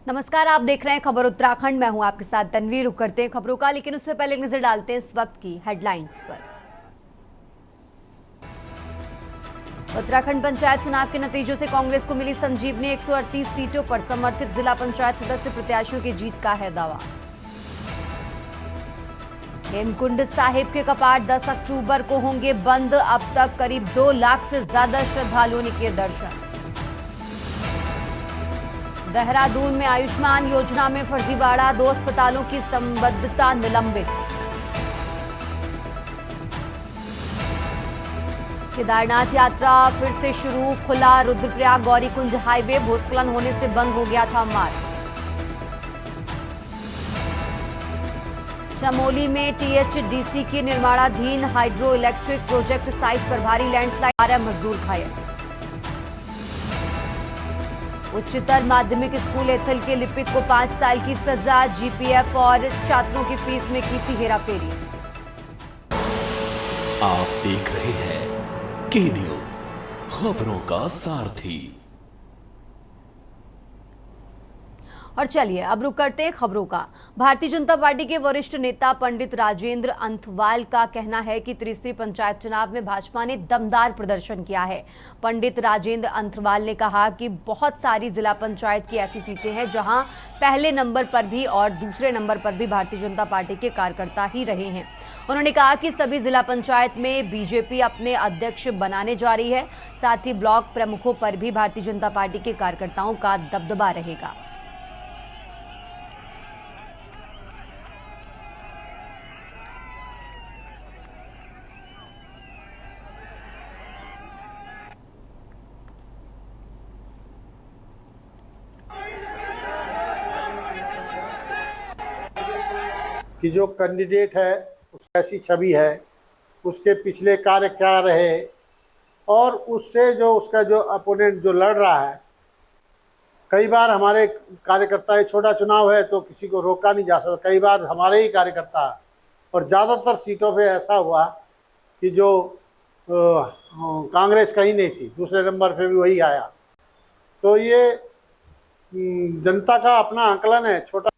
नमस्कार, आप देख रहे हैं खबर उत्तराखंड। मैं हूं आपके साथ तन्वी। रुक करते हैं खबरों का, लेकिन उससे पहले नजर डालते हैं इस वक्त की हेडलाइंस पर। उत्तराखंड पंचायत चुनाव के नतीजों से कांग्रेस को मिली संजीवनी। 138 सीटों पर समर्थित जिला पंचायत सदस्य प्रत्याशियों की जीत का है दावा। हेमकुंड साहिब के कपाट 10 अक्टूबर को होंगे बंद। अब तक करीब 2 लाख से ज्यादा श्रद्धालुओं ने किए दर्शन। देहरादून में आयुष्मान योजना में फर्जीवाड़ा, 2 अस्पतालों की संबद्धता निलंबित। केदारनाथ यात्रा फिर से शुरू, खुला रुद्रप्रयाग गौरीकुंज हाईवे। भूस्खलन होने से बंद हो गया था मार्ग। चमोली में टीएचडीसी की निर्माणाधीन हाइड्रो इलेक्ट्रिक प्रोजेक्ट साइट पर भारी लैंडस्लाइड, 12 मजदूर घायल। उच्चतर माध्यमिक स्कूल एथल के लिपिक को 5 साल की सजा, जीपीएफ और छात्रों की फीस में की थी हेराफेरी। आप देख रहे हैं के न्यूज, खबरों का सारथी। और चलिए अब रुक करते हैं खबरों का। भारतीय जनता पार्टी के वरिष्ठ नेता पंडित राजेंद्र अंथवाल का कहना है कि त्रिस्तरीय पंचायत चुनाव में भाजपा ने दमदार प्रदर्शन किया है। पंडित राजेंद्र अंथवाल ने कहा कि बहुत सारी जिला पंचायत की ऐसी सीटें हैं जहां पहले नंबर पर भी और दूसरे नंबर पर भी भारतीय जनता पार्टी के कार्यकर्ता ही रहे हैं। उन्होंने कहा कि सभी जिला पंचायत में बीजेपी अपने अध्यक्ष बनाने जा रही है। साथ ही ब्लॉक प्रमुखों पर भी भारतीय जनता पार्टी के कार्यकर्ताओं का दबदबा रहेगा। कि जो कैंडिडेट है उसकी ऐसी छवि है, उसके पिछले कार्य क्या रहे, और उससे जो उसका जो अपोनेंट जो लड़ रहा है। कई बार हमारे कार्यकर्ता, एक छोटा चुनाव है तो किसी को रोका नहीं जा सकता, कई बार हमारे ही कार्यकर्ता, और ज़्यादातर सीटों पे ऐसा हुआ कि जो कांग्रेस कहीं नहीं थी, दूसरे नंबर पे भी वही आया। तो ये जनता का अपना आकलन है। छोटा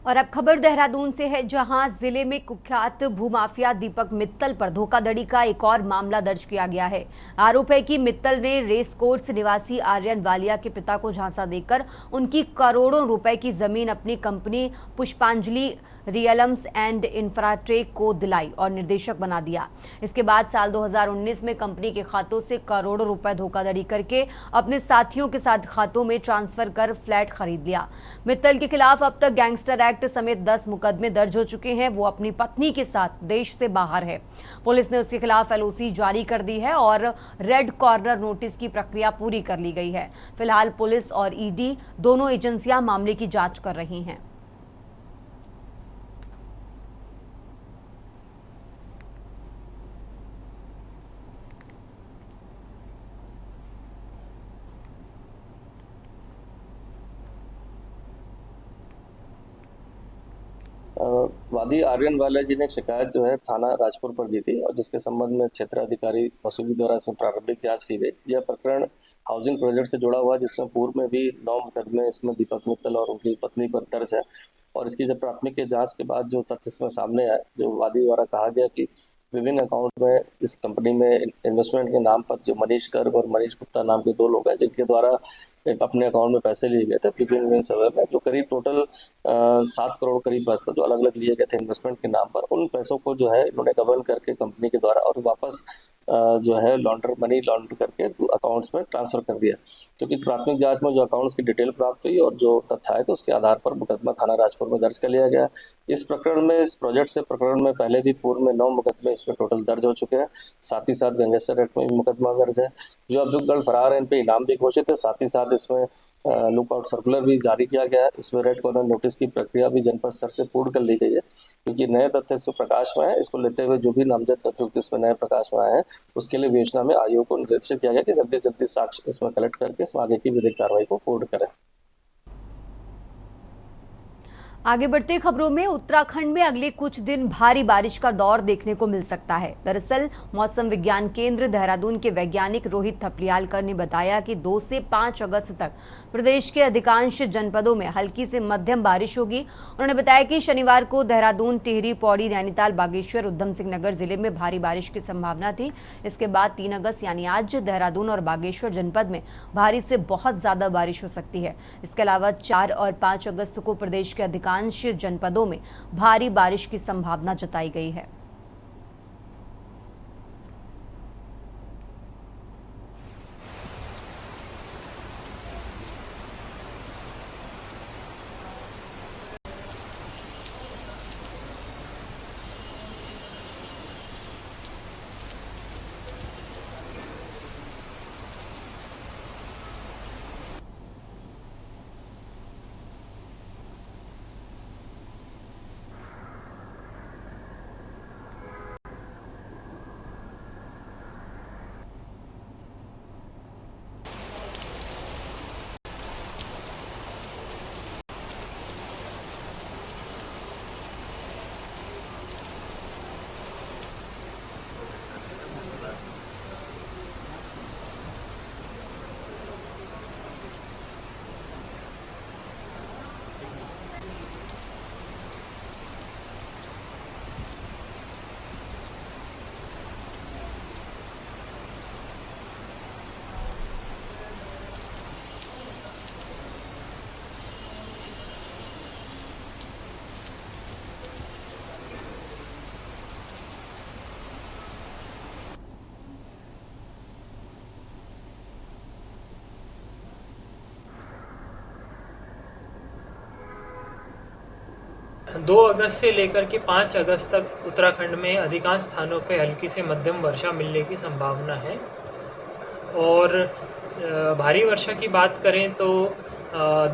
और अब खबर देहरादून से है, जहां जिले में कुख्यात भूमाफिया दीपक मित्तल पर धोखाधड़ी का एक और मामला दर्ज किया गया है। आरोप है कि मित्तल ने रेस कोर्स निवासी आर्यन वालिया के पिता को झांसा देकर उनकी करोड़ों रुपए की जमीन अपनी कंपनी पुष्पांजलि रियलम्स एंड इंफ्राटेक को दिलाई और निर्देशक बना दिया। इसके बाद साल 2019 में कंपनी के खातों से करोड़ों रुपए धोखाधड़ी करके अपने साथियों के साथ खातों में ट्रांसफर कर फ्लैट खरीद लिया। मित्तल के खिलाफ अब तक गैंगस्टर एक्ट समेत 10 मुकदमे दर्ज हो चुके हैं। वो अपनी पत्नी के साथ देश से बाहर है। पुलिस ने उसके खिलाफ एलओसी जारी कर दी है और रेड कॉर्नर नोटिस की प्रक्रिया पूरी कर ली गई है। फिलहाल पुलिस और ईडी दोनों एजेंसियां मामले की जांच कर रही हैं। वादी आर्यन वाले जी ने एक शिकायत जो है थाना राजपुर पर दी थी, और जिसके संबंध में क्षेत्राधिकारी मसूरी द्वारा इसमें प्रारंभिक जांच की गई। यह प्रकरण हाउसिंग प्रोजेक्ट से जुड़ा हुआ, जिसमें पूर्व में भी 9 मुकदमे इसमें दीपक मित्तल और उनकी पत्नी पर दर्ज है। और इसकी जब प्राथमिक जांच के बाद जो तथ्य इसमें सामने आए, जो वादी द्वारा कहा गया कि विभिन्न अकाउंट में इस कंपनी में इन्वेस्टमेंट के नाम पर जो मनीष गर्ग और मनीष गुप्ता नाम के 2 लोग हैं, जिनके द्वारा अपने अकाउंट में पैसे लिए गए थे विभिन्न समय में, जो करीब टोटल 7 करोड़ करीब पैसे जो अलग अलग लिए गए थे इन्वेस्टमेंट के नाम पर। उन पैसों को जो है इन्होंने गबन करके कंपनी के द्वारा और वापस जो है मनी लॉन्डर करके अकाउंट्स में ट्रांसफर कर दिया। क्योंकि प्राथमिक जांच में जो अकाउंट्स की डिटेल प्राप्त हुई और जो तथ्य आए, तो उसके आधार पर मुकदमा थाना राजपुर में दर्ज कर लिया गया। इस प्रकरण में, इस प्रोजेक्ट से प्रकरण में पहले भी पूर्व में 9 मुकदमे इसमें टोटल दर्ज हो चुके हैं। साथ ही साथ गैंगस्टर एक्ट में भी मुकदमा दर्ज है। जो अभियुक्त फरार है, इन पे इनाम भी घोषित है। साथ ही साथ इसमें लुक आउट सर्कुलर भी जारी किया गया है। इसमें रेड कॉर्नर नोटिस की प्रक्रिया भी जनपद स्तर से पूर्ण कर ली गई है, क्योंकि नए तथ्य इसमें प्रकाश में है। इसको लेते हुए जो भी नामजद तथ्य इसमें नए प्रकाश में आए हैं, उसके लिए योजना में आयोग को निर्देशित किया गया कि जल्दी से जल्दी साक्ष्य इसमें कलेक्ट करके इसमें आगे की विधिक कार्रवाई को पूर्ण करें। आगे बढ़ते खबरों में उत्तराखंड में अगले कुछ दिन भारी बारिश का दौर देखने को मिल सकता है। दरअसल मौसम विज्ञान केंद्र देहरादून के वैज्ञानिक रोहित थपलियालकर ने बताया कि 2 से 5 अगस्त तक प्रदेश के अधिकांश जनपदों में हल्की से मध्यम बारिश होगी। उन्होंने बताया कि शनिवार को देहरादून, टिहरी, पौड़ी, नैनीताल, बागेश्वर, उधम सिंह नगर जिले में भारी बारिश की संभावना थी। इसके बाद 3 अगस्त यानी आज देहरादून और बागेश्वर जनपद में भारी से बहुत ज्यादा बारिश हो सकती है। इसके अलावा 4 और 5 अगस्त को प्रदेश के अधिकांश जनपदों में भारी बारिश की संभावना जताई गई है। दो अगस्त से लेकर के 5 अगस्त तक उत्तराखंड में अधिकांश स्थानों पर हल्की से मध्यम वर्षा मिलने की संभावना है। और भारी वर्षा की बात करें तो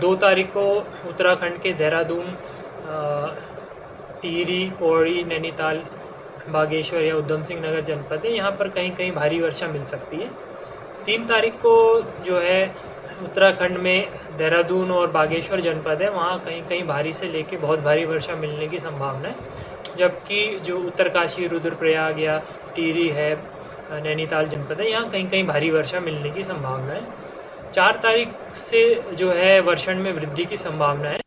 2 तारीख को उत्तराखंड के देहरादून, टिहरी, पौड़ी, नैनीताल, बागेश्वर या उधम सिंह नगर जनपद है, यहाँ पर कहीं कहीं भारी वर्षा मिल सकती है। 3 तारीख को जो है उत्तराखंड में देहरादून और बागेश्वर जनपद है, वहाँ कहीं कहीं भारी से लेके बहुत भारी वर्षा मिलने की संभावना है। जबकि जो उत्तरकाशी, रुद्रप्रयाग या टिहरी है, नैनीताल जनपद है, यहाँ कहीं कहीं भारी वर्षा मिलने की संभावना है। 4 तारीख से जो है वर्षण में वृद्धि की संभावना है।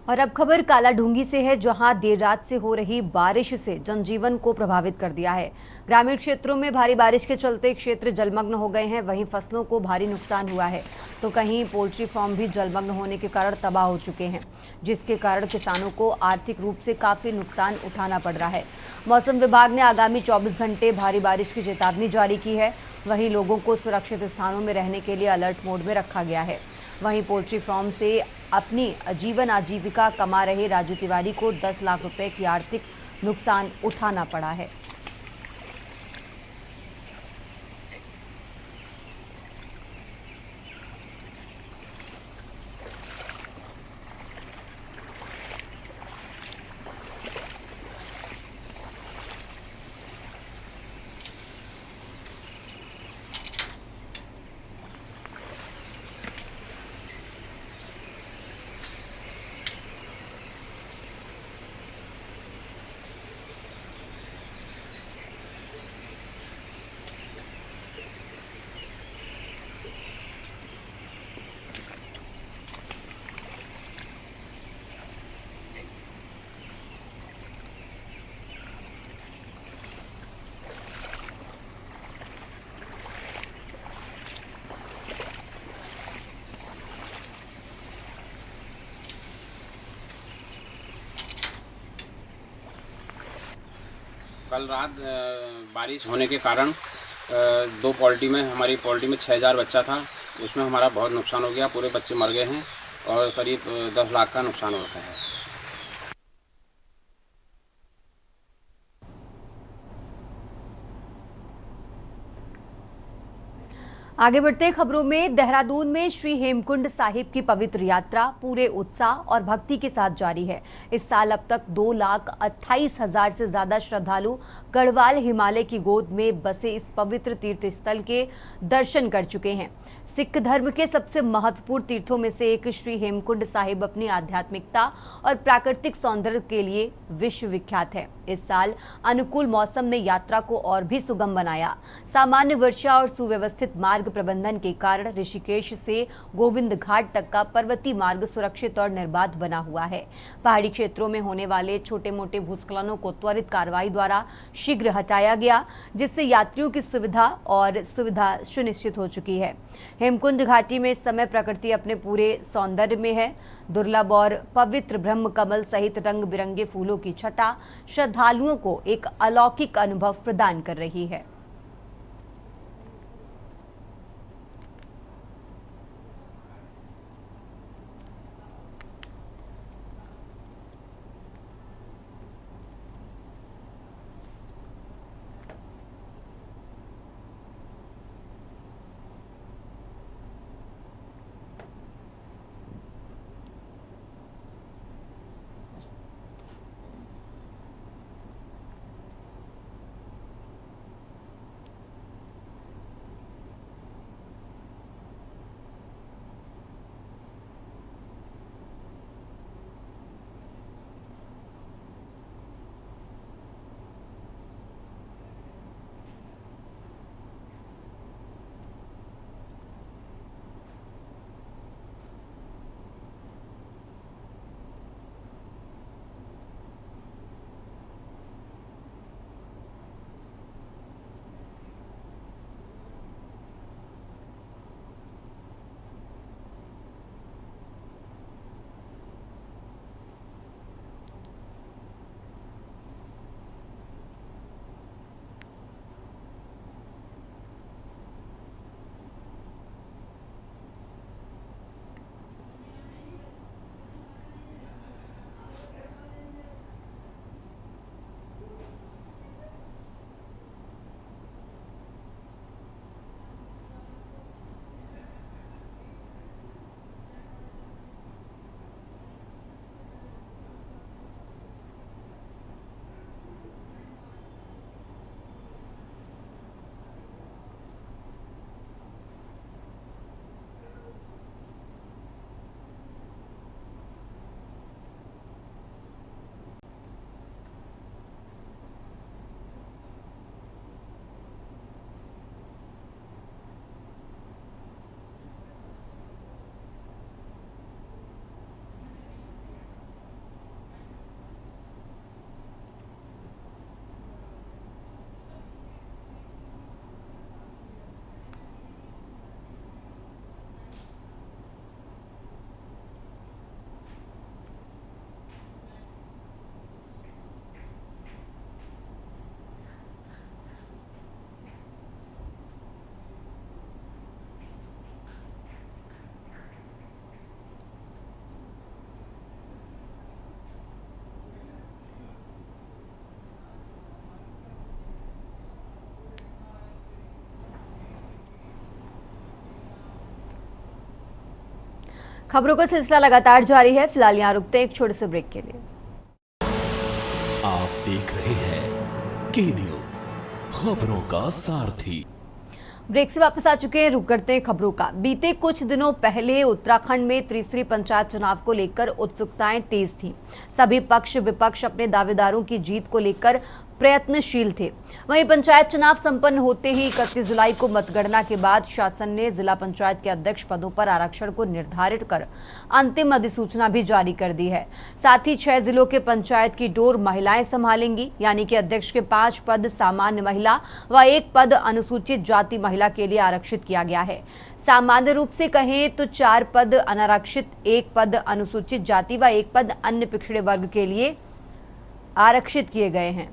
और अब खबर कालाढूंगी से है, जहां देर रात से हो रही बारिश से जनजीवन को प्रभावित कर दिया है। ग्रामीण क्षेत्रों में भारी बारिश के चलते क्षेत्र जलमग्न हो गए हैं। वहीं फसलों को भारी नुकसान हुआ है, तो कहीं पोल्ट्री फार्म भी जलमग्न होने के कारण तबाह हो चुके हैं, जिसके कारण किसानों को आर्थिक रूप से काफ़ी नुकसान उठाना पड़ रहा है। मौसम विभाग ने आगामी 24 घंटे भारी बारिश की चेतावनी जारी की है। वहीं लोगों को सुरक्षित स्थानों में रहने के लिए अलर्ट मोड में रखा गया है। वहीं पोल्ट्री फार्म से अपनी जीवन आजीविका कमा रहे राजू तिवारी को 10 लाख रुपए की आर्थिक नुकसान उठाना पड़ा है। कल रात बारिश होने के कारण 2 पोल्ट्री में, हमारी पोल्ट्री में 6000 बच्चा था, उसमें हमारा बहुत नुकसान हो गया। पूरे बच्चे मर गए हैं और करीब 10 लाख का नुकसान होता है। आगे बढ़ते हैं खबरों में। देहरादून में श्री हेमकुंड साहिब की पवित्र यात्रा पूरे उत्साह और भक्ति के साथ जारी है। इस साल अब तक 2,28,000 से ज्यादा श्रद्धालु गढ़वाल हिमालय की गोद में बसे इस पवित्र तीर्थ स्थल के दर्शन कर चुके हैं। सिख धर्म के सबसे महत्वपूर्ण तीर्थों में से एक श्री हेमकुंड साहिब अपनी आध्यात्मिकता और प्राकृतिक सौंदर्य के लिए विश्व विख्यात है। इस साल अनुकूल मौसम ने यात्रा को और भी सुगम बनाया। सामान्य वर्षा और सुव्यवस्थित मार्ग प्रबंधन के कारण ऋषिकेश से गोविंद घाट तक का पर्वतीय मार्ग सुरक्षित और निर्बाध बना हुआ है। पहाड़ी क्षेत्रों में होने वाले छोटे मोटे भूस्खलनों को त्वरित कार्रवाई द्वारा शीघ्र हटाया गया, जिससे यात्रियों की सुविधा सुनिश्चित हो चुकी है। हेमकुंड घाटी में इस समय प्रकृति अपने पूरे सौंदर्य में है। दुर्लभ और पवित्र ब्रह्म कमल सहित रंग बिरंगे फूलों की छटा श्रद्धालुओं को एक अलौकिक अनुभव प्रदान कर रही है। खबरों का सिलसिला लगातार जारी है। फिलहाल यहाँ रुकते हैं एक छोटे से ब्रेक के लिए। आप देख रहे हैं के न्यूज, खबरों का सारथी। ब्रेक से वापस आ चुके हैं, रुक करते हैं खबरों का। बीते कुछ दिनों पहले उत्तराखंड में त्रिस्तरीय पंचायत चुनाव को लेकर उत्सुकताएं तेज थीं। सभी पक्ष विपक्ष अपने दावेदारों की जीत को लेकर प्रयत्नशील थे। वहीं पंचायत चुनाव संपन्न होते ही 31 जुलाई को मतगणना के बाद शासन ने जिला पंचायत के अध्यक्ष पदों पर आरक्षण को निर्धारित कर अंतिम अधिसूचना भी जारी कर दी है। साथ ही 6 जिलों के पंचायत की डोर महिलाएं संभालेंगी, यानी कि अध्यक्ष के 5 पद सामान्य महिला व 1 पद अनुसूचित जाति महिला के लिए आरक्षित किया गया है। सामान्य रूप से कहें तो 4 पद अनारक्षित, 1 पद अनुसूचित जाति व 1 पद अन्य पिछड़े वर्ग के लिए आरक्षित किए गए हैं।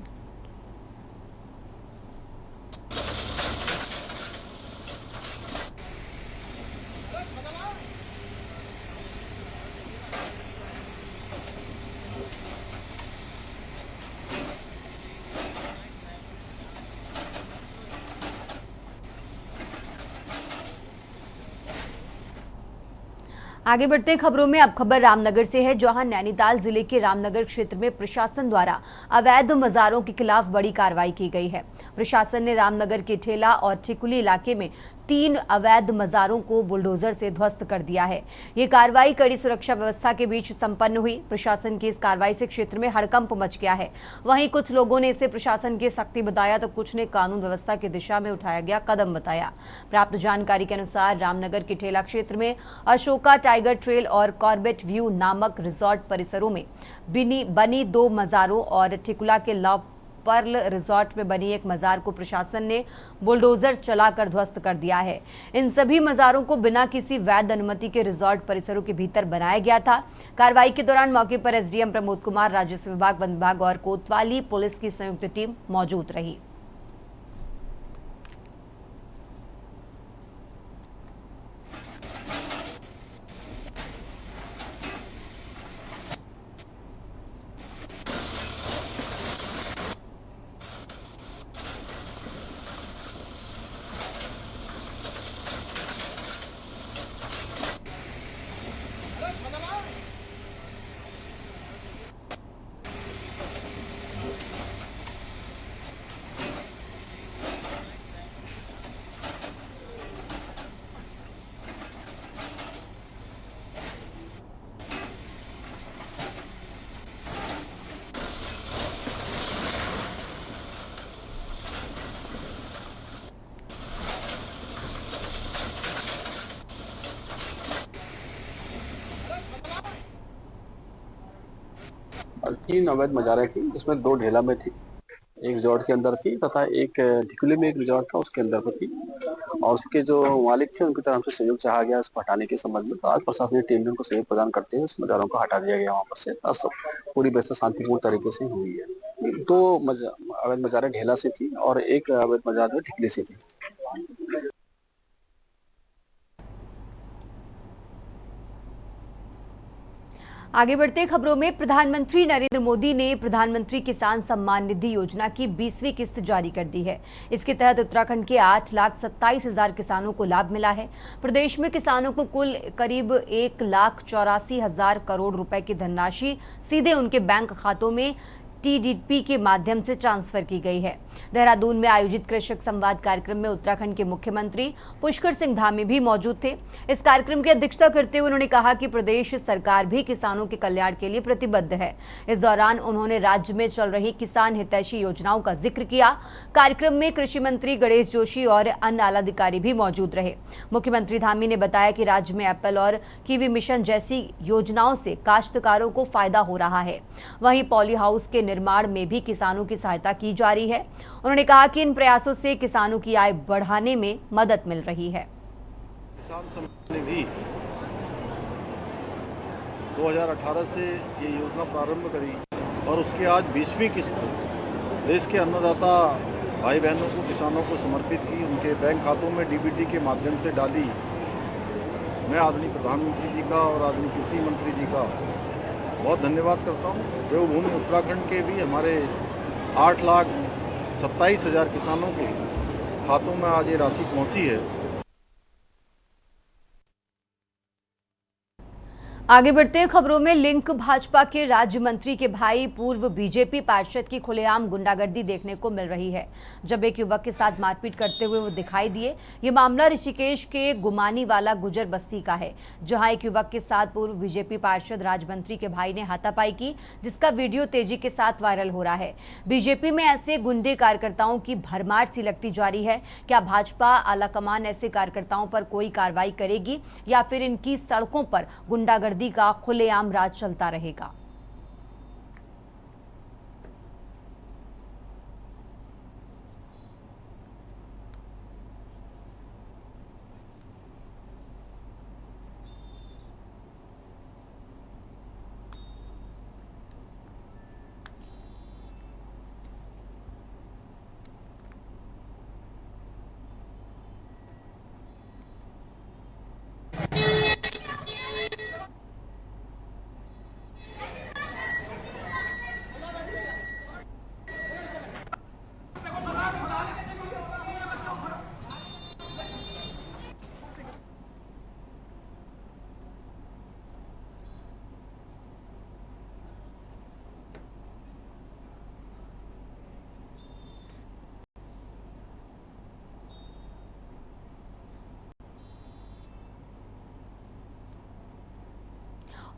आगे बढ़ते खबरों में अब खबर रामनगर से है, जहां नैनीताल जिले के रामनगर क्षेत्र में प्रशासन द्वारा अवैध मज़ारों के खिलाफ बड़ी कार्रवाई की गई है। प्रशासन ने रामनगर के ठेला और ठिकुली इलाके में 3 अवैध मज़ारों को बुलडोजर से ध्वस्त कर दिया है। ये कार्रवाई कड़ी सुरक्षा व्यवस्था के बीच संपन्न हुई। प्रशासन की इस कार्रवाई से क्षेत्र में हड़कंप मच गया है। वहीं कुछ लोगों ने इसे प्रशासन की सख्ती बताया तो कुछ ने कानून व्यवस्था की दिशा में उठाया गया कदम बताया। प्राप्त जानकारी के अनुसार रामनगर के ठेला क्षेत्र में अशोका टाइगर ट्रेल और कॉर्बेट व्यू नामक रिजॉर्ट परिसरों में बनी 2 मज़ारों और ठिकुला के लव पर्ल रिजॉर्ट में बनी एक मज़ार को प्रशासन ने बुलडोजर चलाकर ध्वस्त कर दिया है। इन सभी मज़ारों को बिना किसी वैध अनुमति के रिजॉर्ट परिसरों के भीतर बनाया गया था। कार्रवाई के दौरान मौके पर एसडीएम प्रमोद कुमार, राजस्व विभाग, वन विभाग और कोतवाली पुलिस की संयुक्त टीम मौजूद रही। और 3 अवैध मज़ारें थी, जिसमें 2 ढेला में थी, एक रिजॉर्ट के अंदर थी तथा एक ठिकुली में एक रिजॉर्ट था उसके अंदर पर थी। और उसके जो मालिक थे उनकी तरफ से सहयोग चाहा गया इसको हटाने के संबंध में। तो आज प्रशासनिक टीम ने उनको सहयोग प्रदान करते हुए उस मज़ारों को हटा दिया गया वहाँ पर से। और सब पूरी व्यवस्था शांतिपूर्ण तरीके से हुई है। 2 अवैध मज़ारें ढेला से थी और एक अवैध मज़ार जो ठिकुली से थी। आगे बढ़ते खबरों में प्रधानमंत्री नरेंद्र मोदी ने प्रधानमंत्री किसान सम्मान निधि योजना की 20वीं किस्त जारी कर दी है। इसके तहत उत्तराखंड के 8,27,000 किसानों को लाभ मिला है। प्रदेश में किसानों को कुल करीब 1,84,000 करोड़ रुपए की धनराशि सीधे उनके बैंक खातों में टीडीपी के माध्यम से ट्रांसफर की गई है। देहरादून में आयोजित कृषक संवाद कार्यक्रम में उत्तराखंड के मुख्यमंत्री पुष्कर सिंह धामी भी मौजूद थे। इस कार्यक्रम की अध्यक्षता करते हुए उन्होंने कहा कि प्रदेश सरकार भी किसानों के कल्याण के लिए प्रतिबद्ध है। इस दौरान उन्होंने राज्य में चल रही किसान हितैषी योजनाओं का जिक्र किया। कार्यक्रम में कृषि मंत्री गणेश जोशी और अन्य आला अधिकारी भी मौजूद रहे। मुख्यमंत्री धामी ने बताया कि राज्य में एप्पल और कीवी मिशन जैसी योजनाओं से काश्तकारों को फायदा हो रहा है। वहीं पॉली हाउस के निर्माण में भी किसानों की सहायता की जा रही है। उन्होंने कहा कि इन प्रयासों से किसानों की आय बढ़ाने में मदद मिल रही है। किसान सम्मान निधि 2018 से ये योजना प्रारंभ करी और उसकी आज 20वीं किस्त देश के अन्नदाता भाई बहनों को, किसानों को समर्पित की, उनके बैंक खातों में डीबीटी के माध्यम से डाली। मैं आदरणीय प्रधानमंत्री जी का और आदरणीय कृषि मंत्री जी का बहुत धन्यवाद करता हूँ। देवभूमि उत्तराखंड के भी हमारे 8,27,000 किसानों के खातों में आज ये राशि पहुँची है। आगे बढ़ते हैं खबरों में। लिंक भाजपा के राज्य मंत्री के भाई पूर्व बीजेपी पार्षद की खुलेआम गुंडागर्दी देखने को मिल रही है। जब एक युवक के साथ मारपीट करते हुए वो दिखाई दिए। ये मामला ऋषिकेश के गुमानी वाला गुजर बस्ती का है, जहां एक युवक के साथ पूर्व बीजेपी पार्षद राज मंत्री के भाई ने हाथापाई की, जिसका वीडियो तेजी के साथ वायरल हो रहा है। बीजेपी में ऐसे गुंडे कार्यकर्ताओं की भरमार सी लगती जा रही है। क्या भाजपा आलाकमान ऐसे कार्यकर्ताओं पर कोई कार्रवाई करेगी या फिर इनकी सड़कों पर गुंडागर्दी का खुलेआम राज चलता रहेगा?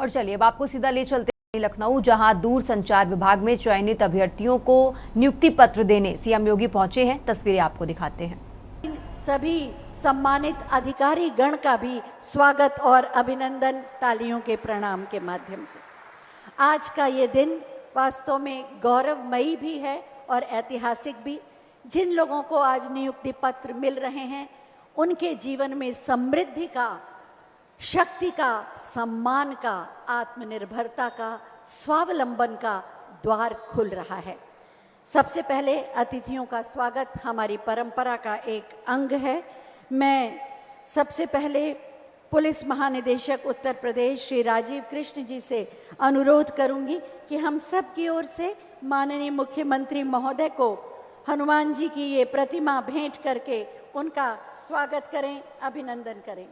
और चलिए अब आपको सीधा ले चलते हैं लखनऊ, जहां दूर संचार विभाग में चयनित अभ्यर्थियों को नियुक्ति पत्र देने सीएम योगी पहुंचे हैं। तस्वीरें आपको दिखाते हैं। सभी सम्मानित अधिकारी गण का भी स्वागत और अभिनंदन तालियों के प्रणाम के माध्यम से। आज का ये दिन वास्तव में गौरवमयी भी है और ऐतिहासिक भी। जिन लोगों को आज नियुक्ति पत्र मिल रहे हैं उनके जीवन में समृद्धि का, शक्ति का, सम्मान का, आत्मनिर्भरता का, स्वावलंबन का द्वार खुल रहा है। सबसे पहले अतिथियों का स्वागत हमारी परंपरा का एक अंग है। मैं सबसे पहले पुलिस महानिदेशक उत्तर प्रदेश श्री राजीव कृष्ण जी से अनुरोध करूंगी कि हम सब की ओर से माननीय मुख्यमंत्री महोदय को हनुमान जी की ये प्रतिमा भेंट करके उनका स्वागत करें, अभिनंदन करें।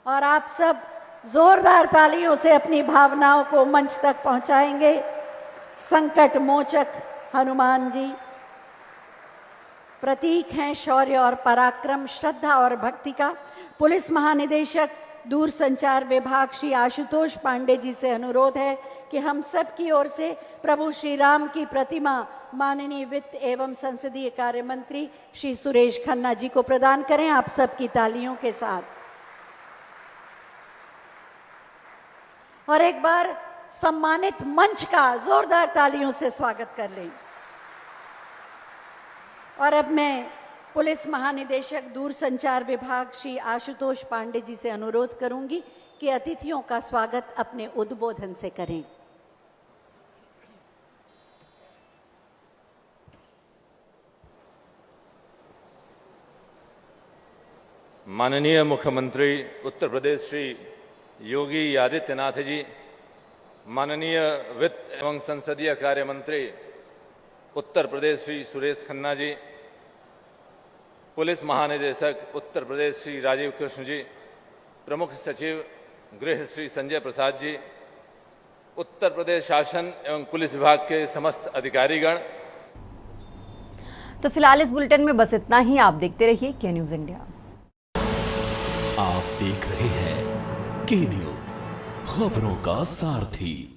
और आप सब जोरदार तालियों से अपनी भावनाओं को मंच तक पहुंचाएंगे। संकट मोचक हनुमान जी प्रतीक हैं शौर्य और पराक्रम, श्रद्धा और भक्ति का। पुलिस महानिदेशक दूरसंचार विभाग श्री आशुतोष पांडे जी से अनुरोध है कि हम सब की ओर से प्रभु श्री राम की प्रतिमा माननीय वित्त एवं संसदीय कार्य मंत्री श्री सुरेश खन्ना जी को प्रदान करें, आप सबकी तालियों के साथ। और एक बार सम्मानित मंच का जोरदार तालियों से स्वागत कर लें। और अब मैं पुलिस महानिदेशक दूरसंचार विभाग श्री आशुतोष पांडे जी से अनुरोध करूंगी कि अतिथियों का स्वागत अपने उद्बोधन से करें। माननीय मुख्यमंत्री उत्तर प्रदेश श्री योगी आदित्यनाथ जी, माननीय वित्त एवं संसदीय कार्य मंत्री उत्तर प्रदेश श्री सुरेश खन्ना जी, पुलिस महानिदेशक उत्तर प्रदेश श्री राजीव कृष्ण जी, प्रमुख सचिव गृह श्री संजय प्रसाद जी, उत्तर प्रदेश शासन एवं पुलिस विभाग के समस्त अधिकारीगण। तो फिलहाल इस बुलेटिन में बस इतना ही। आप देखते रहिए के न्यूज इंडिया। आप देख रहे हैं के न्यूज, खबरों का सारथी।